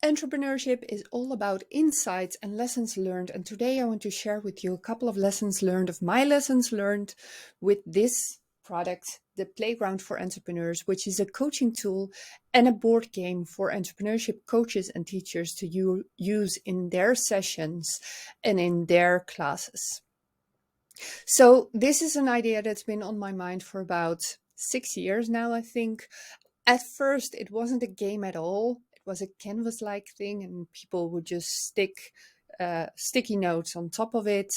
Entrepreneurship is all about insights and lessons learned. And today I want to share with you a couple of lessons learned of my lessons learned with this product, the Playground for Entrepreneurs, which is a coaching tool and a board game for entrepreneurship coaches and teachers to use in their sessions and in their classes. So this is an idea that's been on my mind for about 6 years now, I think. At first, it wasn't a game at all. It was a canvas-like thing, and people would just stick sticky notes on top of it.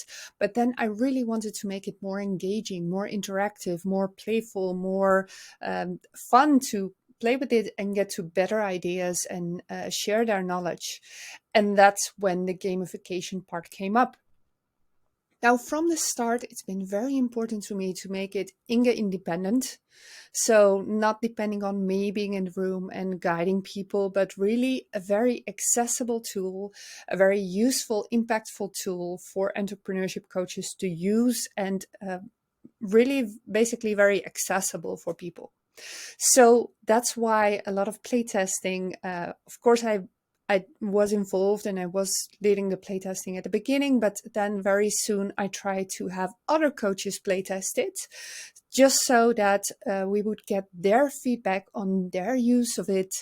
But then I really wanted to make it more engaging, more interactive, more playful, more fun to play with it and get to better ideas and share their knowledge. And that's when the gamification part came up. Now, from the start, it's been very important to me to make it Inge independent. So not depending on me being in the room and guiding people, but really a very accessible tool, a very useful, impactful tool for entrepreneurship coaches to use and really basically very accessible for people. So that's why a lot of playtesting, of course, I was involved and I was leading the playtesting at the beginning, but then very soon I tried to have other coaches playtest it, just so that we would get their feedback on their use of it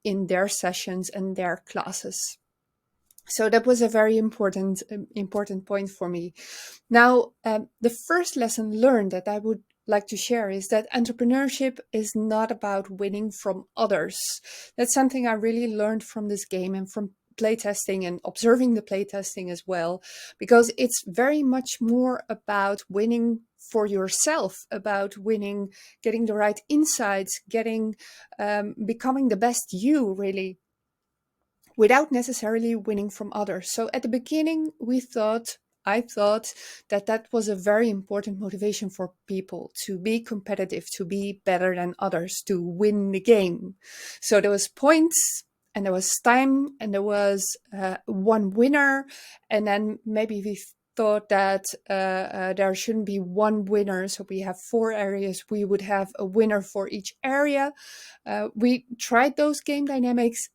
in their sessions and their classes. So that was a very important point for me. Now, the first lesson learned that I would like to share is that entrepreneurship is not about winning from others. That's something I really learned from this game and from playtesting and observing the playtesting as well, because it's very much more about winning for yourself, about winning, getting the right insights, becoming the best you, really, without necessarily winning from others. So at the beginning, I thought that was a very important motivation for people to be competitive, to be better than others, to win the game. So there was points and there was time and there was one winner. And then maybe we thought that there shouldn't be one winner. So we have 4 areas. We would have a winner for each area. We tried those game dynamics.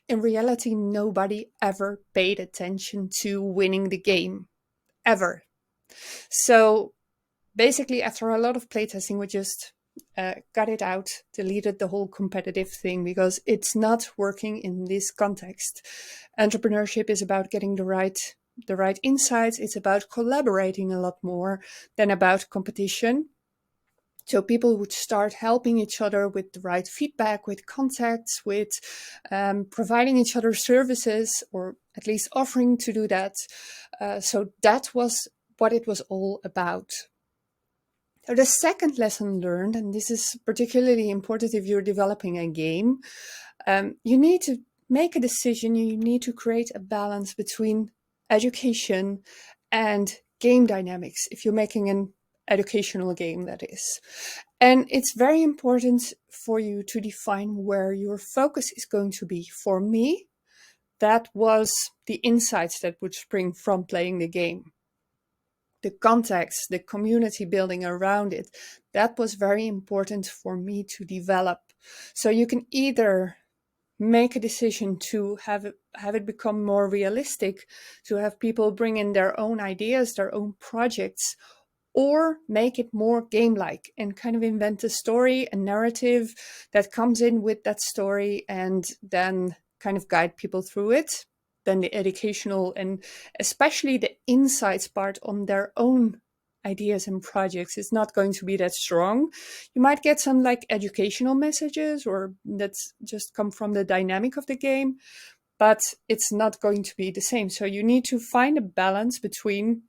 In reality, nobody ever paid attention to winning the game. Ever. So basically, after a lot of playtesting, we just got it out, deleted the whole competitive thing because it's not working in this context. Entrepreneurship is about getting the right insights. It's about collaborating a lot more than about competition. So people would start helping each other with the right feedback, with contacts, with providing each other services, or at least offering to do that. So that was what it was all about. So the second lesson learned, and this is particularly important if you're developing a game, you need to make a decision. You need to create a balance between education and game dynamics. If you're making an educational game, that is. And it's very important for you to define where your focus is going to be. For me, that was the insights that would spring from playing the game. The context, the community building around it, that was very important for me to develop. So you can either make a decision to have it become more realistic, to have people bring in their own ideas, their own projects, or make it more game-like and kind of invent a story, a narrative that comes in with that story and then kind of guide people through it. Then the educational and especially the insights part on their own ideas and projects is not going to be that strong. You might get some like educational messages or that's just come from the dynamic of the game, but it's not going to be the same. So you need to find a balance between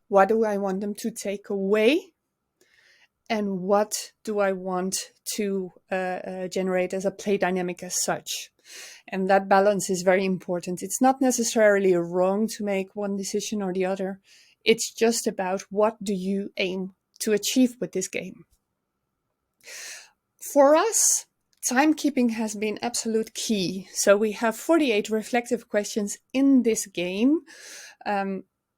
what do I want them to take away and what do I want to generate as a play dynamic as such. And that balance is very important. It's not necessarily wrong to make one decision or the other. It's just about what do you aim to achieve with this game. For us, timekeeping has been absolute key. So we have 48 reflective questions in this game.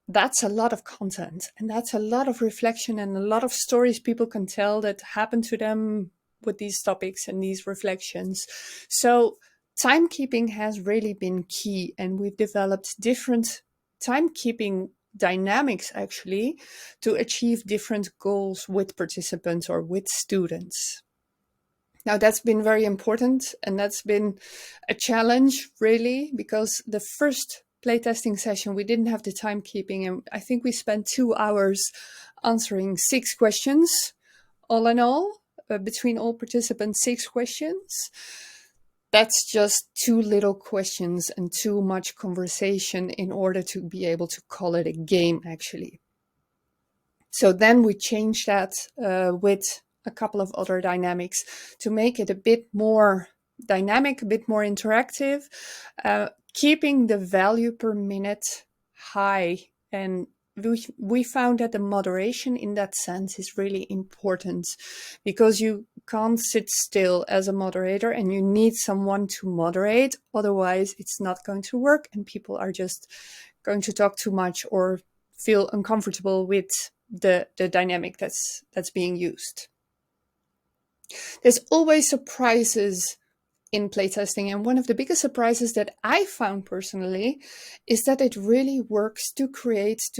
That's a lot of content and that's a lot of reflection and a lot of stories people can tell that happen to them with these topics and these reflections. So timekeeping has really been key, and we've developed different timekeeping dynamics actually to achieve different goals with participants or with students. Now, that's been very important, and that's been a challenge really, because the first playtesting session we didn't have the timekeeping, and I think we spent 2 hours answering 6 questions all in all, between all participants, 6 questions. That's just too little questions and too much conversation in order to be able to call it a game, actually. So then we changed that with a couple of other dynamics to make it a bit more dynamic, a bit more interactive, keeping the value per minute high. And we found that the moderation in that sense is really important, because you can't sit still as a moderator and you need someone to moderate. Otherwise, it's not going to work and people are just going to talk too much or feel uncomfortable with the dynamic that's being used. There's always surprises in playtesting, and one of the biggest surprises that I found personally is that it really works to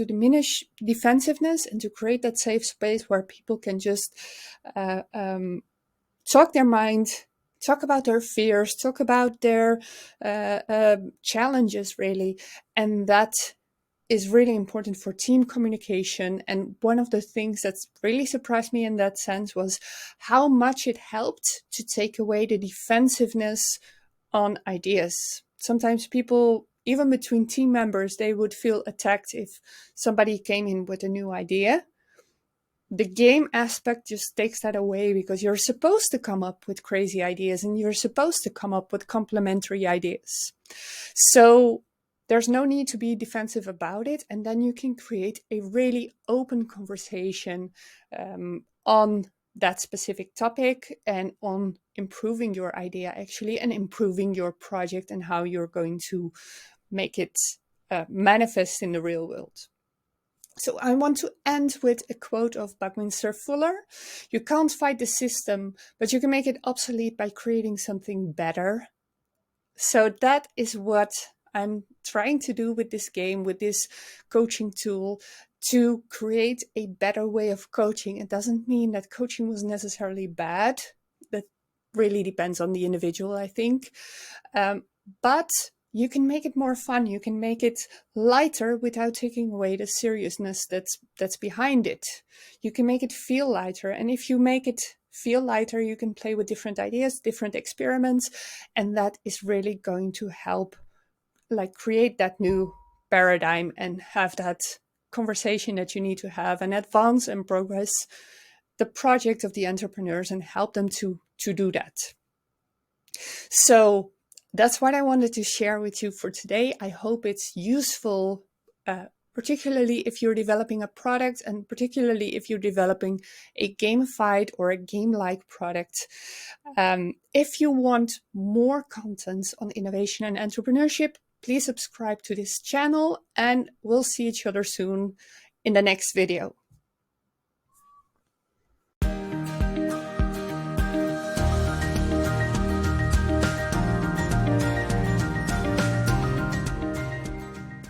diminish defensiveness and to create that safe space where people can just talk their mind, talk about their fears, talk about their challenges really, and that is really important for team communication. And one of the things that's really surprised me in that sense was how much it helped to take away the defensiveness on ideas. Sometimes people, even between team members, they would feel attacked if somebody came in with a new idea. The game aspect just takes that away, because you're supposed to come up with crazy ideas and you're supposed to come up with complementary ideas. So there's no need to be defensive about it. And then you can create a really open conversation on that specific topic and on improving your idea actually, and improving your project and how you're going to make it manifest in the real world. So I want to end with a quote of Buckminster Fuller. You can't fight the system, but you can make it obsolete by creating something better. So that is what I'm trying to do with this game, with this coaching tool, to create a better way of coaching. It doesn't mean that coaching was necessarily bad. That really depends on the individual, I think. But you can make it more fun. You can make it lighter without taking away the seriousness that's behind it. You can make it feel lighter. And if you make it feel lighter, you can play with different ideas, different experiments. And that is really going to help create that new paradigm and have that conversation that you need to have and advance and progress the project of the entrepreneurs and help them to do that. So that's what I wanted to share with you for today. I hope it's useful, particularly if you're developing a product and particularly if you're developing a gamified or a game-like product. If you want more content on innovation and entrepreneurship, please subscribe to this channel, and we'll see each other soon in the next video.